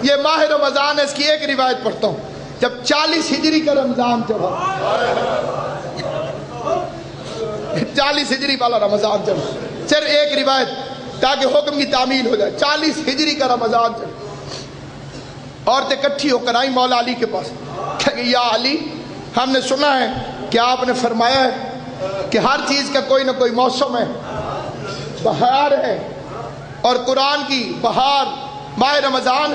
یہ ماہ رمضان ہے، اس کی ایک روایت پڑھتا ہوں. جب 40 ہجری کا رمضان چڑھا، 40 ہجری والا رمضان چڑھا، صرف ایک روایت تاکہ حکم کی تعمیل ہو جائے. 40 ہجری کا رمضان چڑھا، عورتیں اکٹھی ہو کر آئیں مولا علی کے پاس کہ یا علی، ہم نے سنا ہے کہ آپ نے فرمایا ہے کہ ہر چیز کا کوئی نہ کوئی موسم ہے، بہار ہے اور قرآن کی بہار ماہ رمضان.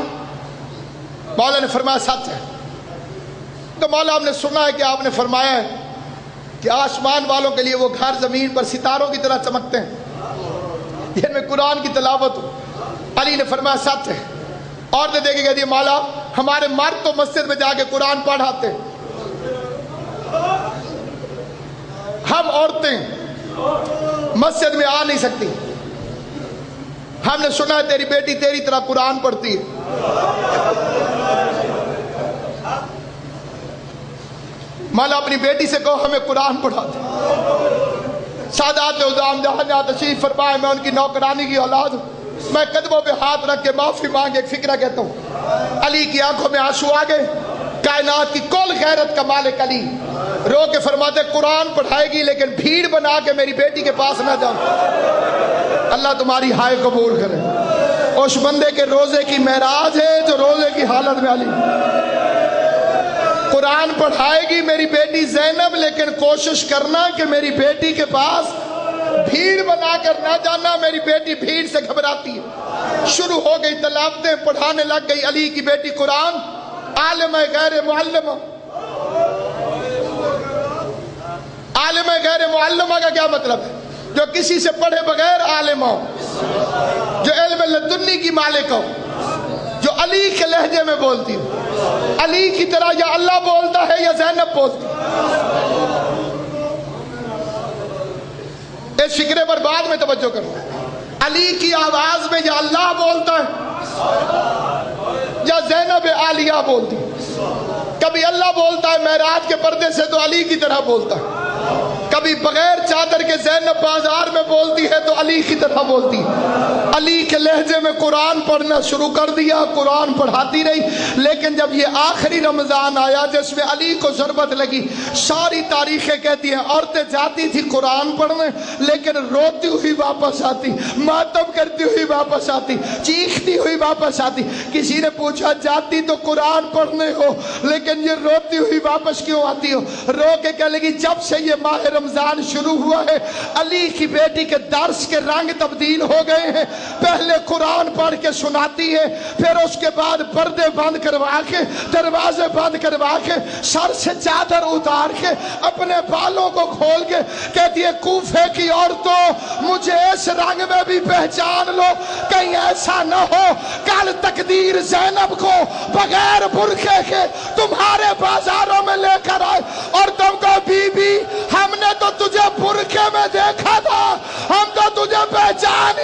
مولا نے فرمایا سچ ہے. تو مولا ہم نے سنا ہے کہ آپ نے فرمایا ہے کہ آسمان والوں کے لیے وہ گھر زمین پر ستاروں کی طرح چمکتے ہیں جن میں قرآن کی تلاوت ہو. علی نے فرمایا سچ ہے. عورتیں دیکھیں گے مولا ہمارے مرد تو مسجد میں جا کے قرآن پڑھاتے، ہم عورتیں مسجد میں آ نہیں سکتی. ہم نے سنا ہے تیری بیٹی تیری طرح قرآن پڑھتی ہے. مولا اپنی بیٹی سے کہو ہمیں قرآن پڑھا دے. سادات عظام جہاں جہاں تشریف فرمائے، میں ان کی نوکرانی کی اولاد ہوں. میں قدموں پہ ہاتھ رکھ کے معافی مانگ ایک فکرہ کہتا ہوں. علی کی آنکھوں میں آنسو آ گئے. کائنات کی کل غیرت کا مالک علی رو کے فرماتے قرآن پڑھائے گی لیکن بھیڑ بنا کے میری بیٹی کے پاس نہ جاؤ. اللہ تمہاری ہائے قبول کرے. اس بندے کے روزے کی معراج ہے جو روزے کی حالت میں علی قرآن پڑھائے گی میری بیٹی زینب، لیکن کوشش کرنا کہ میری بیٹی کے پاس بھیڑ بنا کر نہ جانا. میری بیٹی بھیڑ سے گھبراتی ہے. شروع ہو گئی تلاوتیں، پڑھانے لگ گئی. علی کی بیٹی قرآن عالم غیر معلمہ. عالم غیر معلمہ کا کیا مطلب ہے؟ جو کسی سے پڑھے بغیر عالم ہو، جو علم لدنی کی مالک ہو، جو علی کے لہجے میں بولتی ہو. علی کی طرح یا اللہ بولتا ہے یا زینب بولتی ہے. اس فکرے پر بعد میں توجہ کرو. علی کی آواز میں یا اللہ بولتا ہے یا زینب عالیہ بولتی ہے. کبھی اللہ بولتا ہے معراج کے پردے سے تو علی کی طرح بولتا ہے. کبھی بغیر چادر کے زینب بازار میں بولتی ہے تو علی کی طرح بولتی ہے. علی کے لہجے میں قرآن پڑھنا شروع کر دیا. قرآن پڑھاتی رہی. لیکن جب یہ آخری رمضان آیا جس میں علی کو ضربت لگی، ساری تاریخیں کہتی ہیں عورتیں جاتی تھی قرآن پڑھنے لیکن روتی ہوئی واپس آتی، ماتم کرتی ہوئی واپس آتی، چیختی ہوئی واپس آتی. کسی نے پوچھا جاتی تو قرآن پڑھنے ہو لیکن یہ روتی ہوئی واپس کیوں آتی ہو؟ رو کے کہہ لگی جب سے یہ ماہ رمضان شروع ہوا ہے علی کی بیٹی کے درس کے رنگ تبدیل ہو گئے ہیں. پہلے قرآن پڑھ کے سناتی ہے، پھر اس کے بعد پردے بند کروا کے، دروازے بند کروا کے، سر سے چادر اتار کے، اپنے بالوں کو کھول کے کہتی ہے کوفے کی عورتوں مجھے اس رنگ میں بھی پہچان لو، کہیں ایسا نہ ہو کل تقدیر زینب کو بغیر برقعے کے تمہارے بازاروں میں لے کر آئے اور تم کو بی بی ہم نے تو تجھے برقعے میں دیکھا تھا، ہم تو تجھے پہچان